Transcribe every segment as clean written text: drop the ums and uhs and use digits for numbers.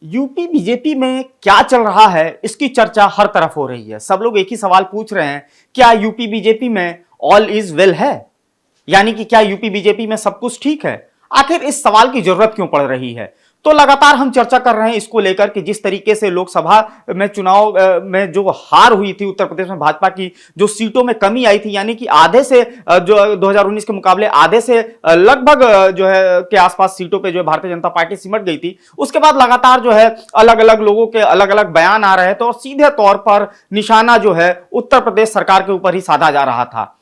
UP BJP में क्या चल रहा है, इसकी चर्चा हर तरफ हो रही है। सब लोग एक ही सवाल पूछ रहे हैं, क्या यूपी बीजेपी में ऑल इज वेल है? यानी कि क्या यूपी बीजेपी में सब कुछ ठीक है? आखिर इस सवाल की जरूरत क्यों पड़ रही है? तो लगातार हम चर्चा कर रहे हैं इसको लेकर कि जिस तरीके से लोकसभा में चुनाव में जो हार हुई थी उत्तर प्रदेश में भाजपा की, जो सीटों में कमी आई थी, यानी कि आधे से जो 2019 के मुकाबले आधे से लगभग जो है के आसपास सीटों पे जो है भारतीय जनता पार्टी सिमट गई थी। उसके बाद लगातार जो है अलग अलग लोगों के अलग अलग बयान आ रहे थे और सीधे तौर पर निशाना जो है उत्तर प्रदेश सरकार के ऊपर ही साधा जा रहा था।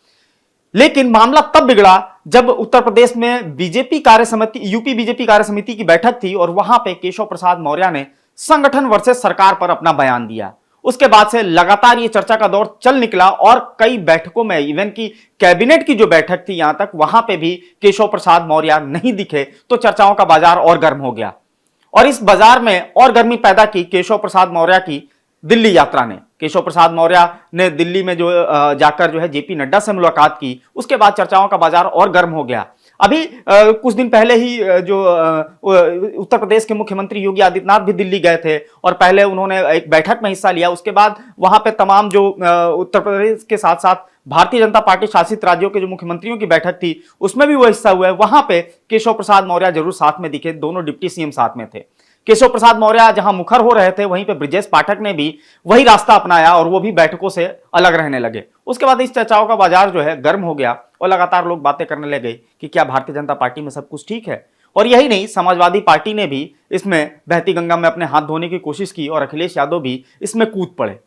लेकिन मामला तब बिगड़ा जब उत्तर प्रदेश में बीजेपी कार्य समिति, यूपी बीजेपी कार्य समिति की बैठक थी और वहां पे केशव प्रसाद मौर्य ने संगठन वर्सेस सरकार पर अपना बयान दिया। उसके बाद से लगातार ये चर्चा का दौर चल निकला और कई बैठकों में, इवन की कैबिनेट की जो बैठक थी यहां तक, वहां पे भी केशव प्रसाद मौर्य नहीं दिखे तो चर्चाओं का बाजार और गर्म हो गया। और इस बाजार में और गर्मी पैदा की केशव प्रसाद मौर्य की दिल्ली यात्रा ने। केशव प्रसाद मौर्य ने दिल्ली में जो जाकर जो है जेपी नड्डा से मुलाकात की। उसके बाद चर्चाओं का बाजार और गर्म हो गया। अभी कुछ दिन पहले ही जो उत्तर प्रदेश के मुख्यमंत्री योगी आदित्यनाथ भी दिल्ली गए थे और पहले उन्होंने एक बैठक में हिस्सा लिया। उसके बाद वहां पे तमाम जो उत्तर प्रदेश के साथ साथ भारतीय जनता पार्टी शासित राज्यों के जो मुख्यमंत्रियों की बैठक थी उसमें भी वो हिस्सा हुआ है। वहां पे केशव प्रसाद मौर्य जरूर साथ में दिखे, दोनों डिप्टी सीएम साथ में थे। केशव प्रसाद मौर्य जहां मुखर हो रहे थे, वहीं पे ब्रजेश पाठक ने भी वही रास्ता अपनाया और वो भी बैठकों से अलग रहने लगे। उसके बाद इस चर्चाओं का बाजार जो है गर्म हो गया और लगातार लोग बातें करने लगे कि क्या भारतीय जनता पार्टी में सब कुछ ठीक है। और यही नहीं, समाजवादी पार्टी ने भी इसमें बहती गंगा में अपने हाथ धोने की कोशिश की और अखिलेश यादव भी इसमें कूद पड़े।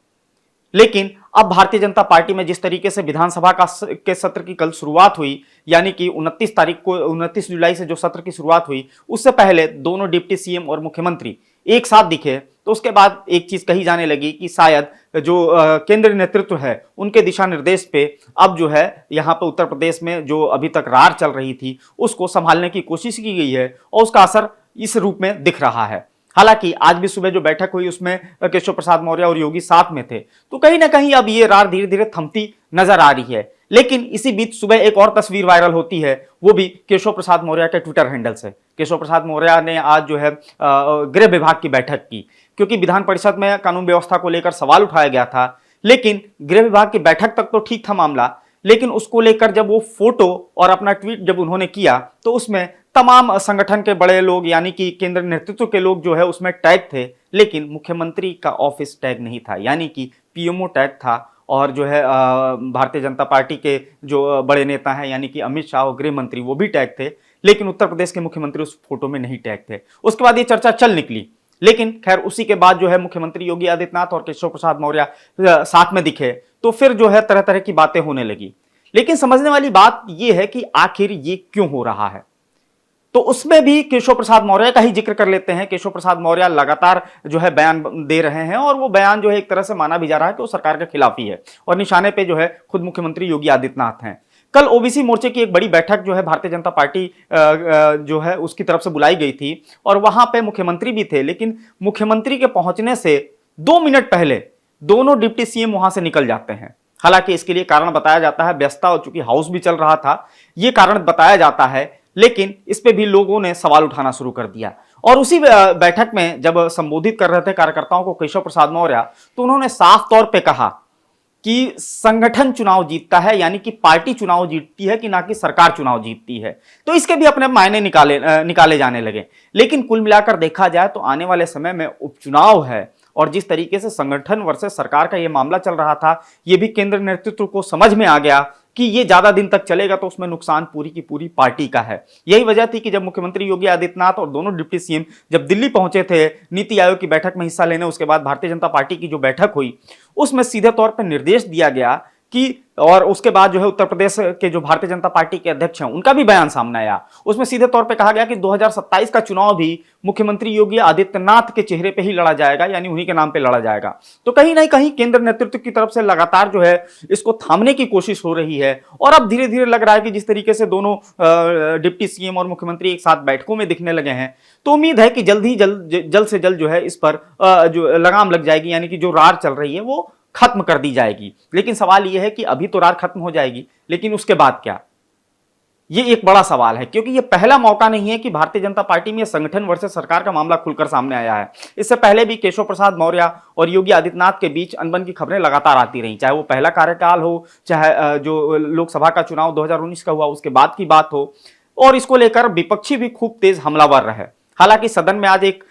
लेकिन अब भारतीय जनता पार्टी में जिस तरीके से विधानसभा के सत्र की कल शुरुआत हुई, यानी कि 29 जुलाई से जो सत्र की शुरुआत हुई, उससे पहले दोनों डिप्टी सीएम और मुख्यमंत्री एक साथ दिखे। तो उसके बाद एक चीज कही जाने लगी कि शायद जो केंद्रीय नेतृत्व है उनके दिशा निर्देश पे अब जो है यहाँ पे उत्तर प्रदेश में जो अभी तक रार चल रही थी उसको संभालने की कोशिश की गई है और उसका असर इस रूप में दिख रहा है। हालांकि आज भी सुबह जो बैठक हुई उसमें केशव प्रसाद मौर्य और योगी साथ में थे, तो कहीं ना कहीं अब ये रार धीरे धीरे थमती नजर आ रही है। लेकिन इसी बीच सुबह एक और तस्वीर वायरल होती है, वो भी केशव प्रसाद मौर्य के ट्विटर हैंडल से। केशव प्रसाद मौर्य ने आज जो है गृह विभाग की बैठक की, क्योंकि विधान परिषद में कानून व्यवस्था को लेकर सवाल उठाया गया था। लेकिन गृह विभाग की बैठक तक तो ठीक था मामला, लेकिन उसको लेकर जब वो फोटो और अपना ट्वीट जब उन्होंने किया तो उसमें तमाम संगठन के बड़े लोग, यानी कि केंद्र नेतृत्व के लोग जो है उसमें टैग थे, लेकिन मुख्यमंत्री का ऑफिस टैग नहीं था, यानी कि पीएमओ टैग था। और जो है भारतीय जनता पार्टी के जो बड़े नेता हैं, यानी कि अमित शाह और गृह मंत्री, वो भी टैग थे, लेकिन उत्तर प्रदेश के मुख्यमंत्री उस फोटो में नहीं टैग थे। उसके बाद ये चर्चा चल निकली। लेकिन खैर उसी के बाद जो है मुख्यमंत्री योगी आदित्यनाथ और केशव प्रसाद मौर्य साथ में दिखे, तो फिर जो है तरह तरह की बातें होने लगी। लेकिन समझने वाली बात यह है कि आखिर ये क्यों हो रहा है, तो उसमें भी केशव प्रसाद मौर्य का ही जिक्र कर लेते हैं। केशव प्रसाद मौर्य लगातार जो है बयान दे रहे हैं और वो बयान जो है एक तरह से माना भी जा रहा है कि वो सरकार के खिलाफ ही है और निशाने पे जो है खुद मुख्यमंत्री योगी आदित्यनाथ हैं। कल ओबीसी मोर्चे की एक बड़ी बैठक जो है भारतीय जनता पार्टी जो है उसकी तरफ से बुलाई गई थी और वहां पे मुख्यमंत्री भी थे। लेकिन मुख्यमंत्री के पहुंचने से 2 मिनट पहले दोनों डिप्टी सीएम वहां से निकल जाते हैं। हालांकि इसके लिए कारण बताया जाता है, व्यस्तता हो चूंकि हाउस भी चल रहा था, ये कारण बताया जाता है। लेकिन इस पे भी लोगों ने सवाल उठाना शुरू कर दिया। और उसी बैठक में जब संबोधित कर रहे थे कार्यकर्ताओं को केशव प्रसाद मौर्य, तो उन्होंने साफ तौर पे कहा कि संगठन चुनाव जीतता है, यानी कि पार्टी चुनाव जीतती है, कि ना कि सरकार चुनाव जीतती है। तो इसके भी अपने मायने निकाले जाने लगे। लेकिन कुल मिलाकर देखा जाए तो आने वाले समय में उपचुनाव है और जिस तरीके से संगठन वर्सेस सरकार का यह मामला चल रहा था, यह भी केंद्र नेतृत्व को समझ में आ गया कि ये ज्यादा दिन तक चलेगा तो उसमें नुकसान पूरी की पूरी पार्टी का है। यही वजह थी कि जब मुख्यमंत्री योगी आदित्यनाथ और दोनों डिप्टी सीएम जब दिल्ली पहुंचे थे नीति आयोग की बैठक में हिस्सा लेने, उसके बाद भारतीय जनता पार्टी की जो बैठक हुई उसमें सीधे तौर पर निर्देश दिया गया कि, और उसके बाद जो है उत्तर प्रदेश के जो भारतीय जनता पार्टी के अध्यक्ष हैं उनका भी बयान सामने आया। उसमें सीधे तौर पे कहा गया कि 2027 का चुनाव भी मुख्यमंत्री योगी आदित्यनाथ के चेहरे पे ही लड़ा जाएगा, यानी उन्हीं के नाम पे लड़ा जाएगा। तो कहीं ना कहीं केंद्र नेतृत्व की तरफ से लगातार जो है इसको थामने की कोशिश हो रही है। और अब धीरे धीरे लग रहा है कि जिस तरीके से दोनों डिप्टी सीएम और मुख्यमंत्री एक साथ बैठकों में दिखने लगे हैं, तो उम्मीद है कि जल्द से जल्द जो है इस पर जो लगाम लग जाएगी, यानी कि जो रार चल रही है वो खत्म कर दी जाएगी। लेकिन सवाल यह है कि अभी तो रार खत्म हो जाएगी, लेकिन उसके बाद क्या? ये एक बड़ा सवाल है, क्योंकि ये पहला मौका नहीं है कि भारतीय जनता पार्टी में संगठन वर्सेस सरकार का मामला खुलकर सामने आया है। इससे पहले भी केशव प्रसाद मौर्य और योगी आदित्यनाथ के बीच अनबन की खबरें लगातार आती रहीं, चाहे वो पहला कार्यकाल हो, चाहे जो लोकसभा का चुनाव 2019 का हुआ उसके बाद की बात हो, और इसको लेकर विपक्षी भी खूब तेज हमलावर रहे। हालांकि सदन में आज एक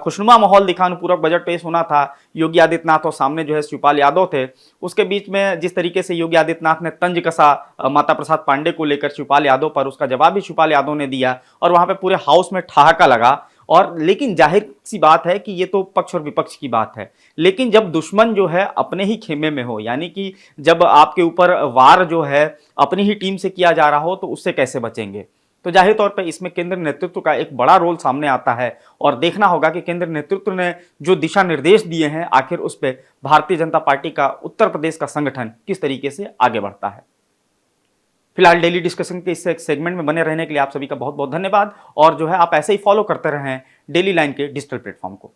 खुशनुमा माहौल दिखा, अनुपूरक बजट पेश होना था, योगी आदित्यनाथ और सामने जो है शिवपाल यादव थे। उसके बीच में जिस तरीके से योगी आदित्यनाथ ने तंज कसा माता प्रसाद पांडे को लेकर शिवपाल यादव पर, उसका जवाब भी शिवपाल यादव ने दिया और वहां पे पूरे हाउस में ठहाका लगा। और लेकिन जाहिर सी बात है कि ये तो पक्ष और विपक्ष की बात है, लेकिन जब दुश्मन जो है अपने ही खेमे में हो, यानी कि जब आपके ऊपर वार जो है अपनी ही टीम से किया जा रहा हो, तो उससे कैसे बचेंगे। तो जाहिर तौर पर इसमें केंद्र नेतृत्व का एक बड़ा रोल सामने आता है और देखना होगा कि केंद्र नेतृत्व ने जो दिशा निर्देश दिए हैं, आखिर उस पर भारतीय जनता पार्टी का उत्तर प्रदेश का संगठन किस तरीके से आगे बढ़ता है। फिलहाल डेली डिस्कशन के इस सेगमेंट में बने रहने के लिए आप सभी का बहुत बहुत धन्यवाद, और जो है आप ऐसे ही फॉलो करते रहें डेली लाइन के डिजिटल प्लेटफॉर्म को।